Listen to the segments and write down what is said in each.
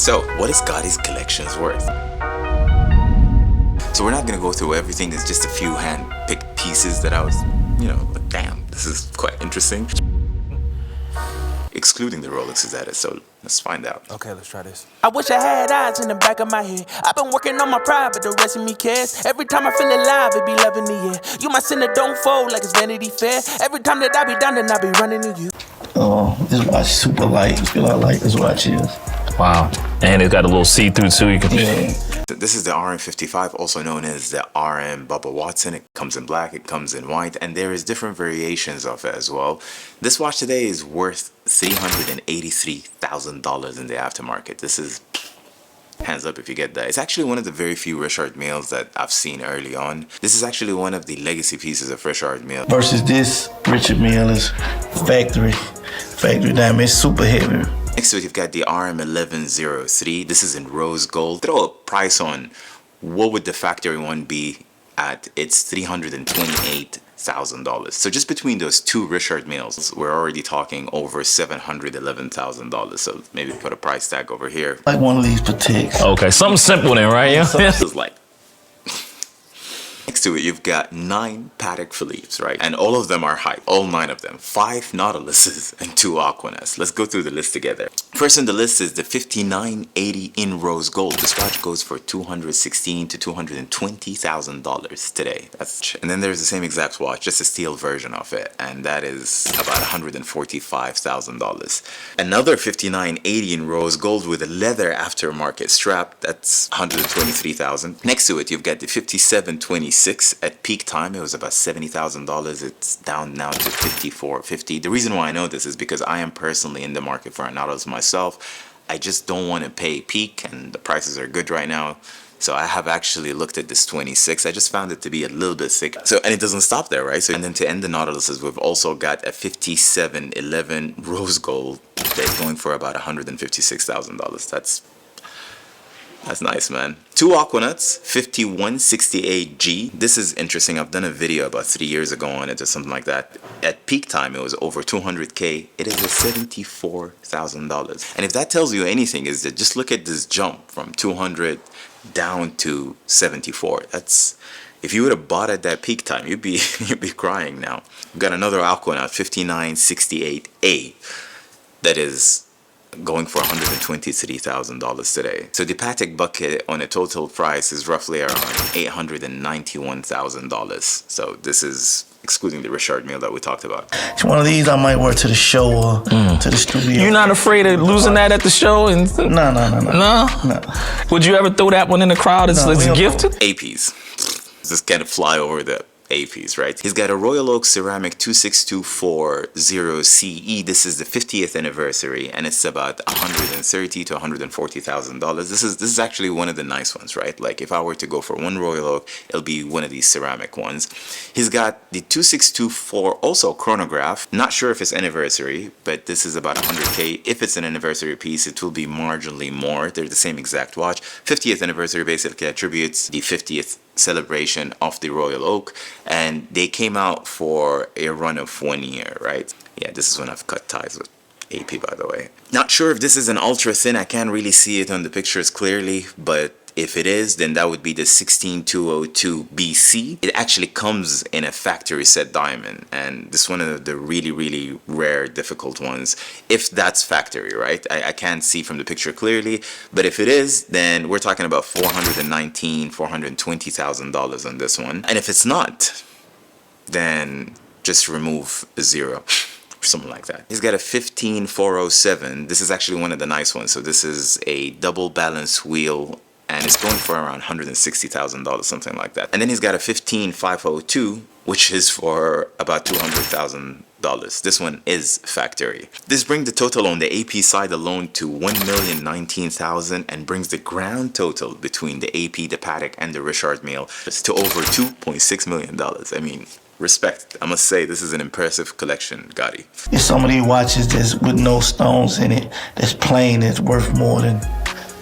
So, what is Gotti's collections worth? So we're not gonna go through everything. It's just a few hand-picked pieces that I was, like, damn, this is quite interesting. Excluding the Rolexes at it, so let's find out. Okay, let's try this. I wish I had eyes in the back of my head. I've been working on my pride, but the rest of me cares. Every time I feel alive, it be loving the air. You my sinner, don't fold like it's Vanity Fair. Every time that I be down, then I be running to you. Oh, this watch is super light. You feel how light this watch is. Wow. And it's got a little see-through too. You can. Yeah. This is the RM55, also known as the RM Bubba Watson. It comes in black, it comes in white, and there is different variations of it as well. This watch today is worth $383,000 in the aftermarket. This is, hands up if you get that. It's actually one of the very few Richard Milles that I've seen early on. This is actually one of the legacy pieces of Richard Mille. Versus this, Richard Mille is factory diamond. It's super heavy. Next to it, you've got the RM1103. This is in rose gold. Throw a price on what would the factory one be at. It's $328,000. So just between those two Richard Milles, we're already talking over $711,000. So maybe put a price tag over here. Like one of these Pateks. Okay, something simple then, right? Yeah. This is like. Next to it, you've got 9 Patek Philippes, right? And all of them are hype, all 9 of them. 5 Nautiluses and 2 Aquanets. Let's go through the list together. First on the list is the 5980 in rose gold. This watch goes for $216,000 to $220,000 today. And then there's the same exact watch, just a steel version of it, and that is about $145,000. Another 5980 in rose gold with a leather aftermarket strap, that's $123,000. Next to it, you've got the 5726. At peak time, it was about $70,000. It's down now to $54.50. The reason why I know this is because I am personally in the market for a Nautilus myself. I just don't want to pay peak, and the prices are good right now. So I have actually looked at this 26. I just found it to be a little bit thick. So, and it doesn't stop there, right? So, and then to end the Nautiluses, we've also got a 5711 rose gold that's going for about $156,000. That's nice, man. 2 Aquanets, 5168G. This is interesting. I've done a video about 3 years ago on it or something like that. At peak time, it was over 200K. It is at $74,000. And if that tells you anything, is that just look at this jump from 200 down to 74. That's, if you would have bought at that peak time, you'd be crying now. We've got another Aquanet, 5968A. That is going for $123,000 today. So the Patek bucket on a total price is roughly around $891,000. So this is excluding the Richard Mille that we talked about. It's one of these I might wear to the show or to the studio. You're not afraid of losing that at the show? No? No. Would you ever throw that one in the crowd as a gift? APs. Just kind of fly over the APs, right? He's got a Royal Oak ceramic 26240 CE. This is the 50th anniversary, and it's about $130,000 to $140,000. This is actually one of the nice ones, right? Like if I were to go for one Royal Oak, it'll be one of these ceramic ones. He's got the 2624 also chronograph. Not sure if it's anniversary, but this is about 100K. If it's an anniversary piece, it will be marginally more. They're the same exact watch. 50th anniversary basically attributes the 50th celebration of the Royal Oak, and they came out for a run of 1 year, right? Yeah, this is when I've cut ties with AP, by the way. Not sure if this is an ultra thin. I can't really see it on the pictures clearly, but if it is, then that would be the 16202 BC. It actually comes in a factory set diamond, and this is one of the really rare, difficult ones, if that's factory, right? I can't see from the picture clearly, but if it is, then we're talking about $419,000, $420,000 on this one. And if it's not, then just remove a 0. Something like that. He's got a 15407. This is actually one of the nice ones. So this is a double balance wheel, and it's going for around $160,000, something like that. And then he's got a 15502, which is for about $200,000. This one is factory. This brings the total on the AP side alone to $1,019,000 and brings the grand total between the AP, the Patek, and the Richard Mille to over $2.6 million. I mean, respect. I must say, this is an impressive collection, Gotti. There's some of these watches that's with no stones in it, that's plain, that's worth more than,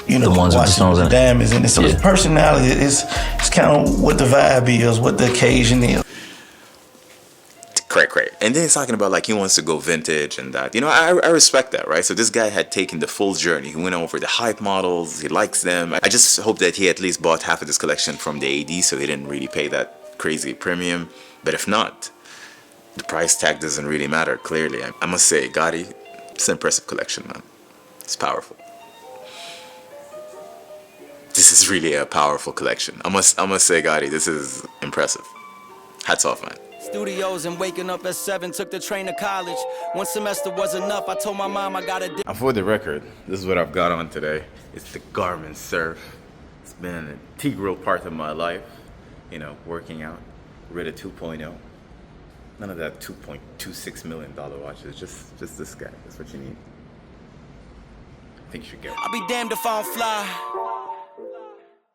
the ones with the stones in it. Diamonds in it. So his personality is kind of what the vibe is, what the occasion is. Correct. And then he's talking about like he wants to go vintage and that. You know, I respect that, right? So this guy had taken the full journey. He went over the hype models. He likes them. I just hope that he at least bought half of this collection from the AD, so he didn't really pay that crazy premium. But if not, the price tag doesn't really matter, clearly. I must say, Gotti, it's an impressive collection, man. It's powerful. This is really a powerful collection. I must say, Gotti, this is impressive. Hats off, man. Studios and waking up at 7, took the train to college. One semester was enough. I told my mom I got a. And for the record, this is what I've got on today. It's the Garmin Surf. It's been an integral part of my life. You know, working out. Rita 2.0. None of that $2.26 million watches. Just this guy. That's what you need. I think you should get one. I'll be damned if I don't fly.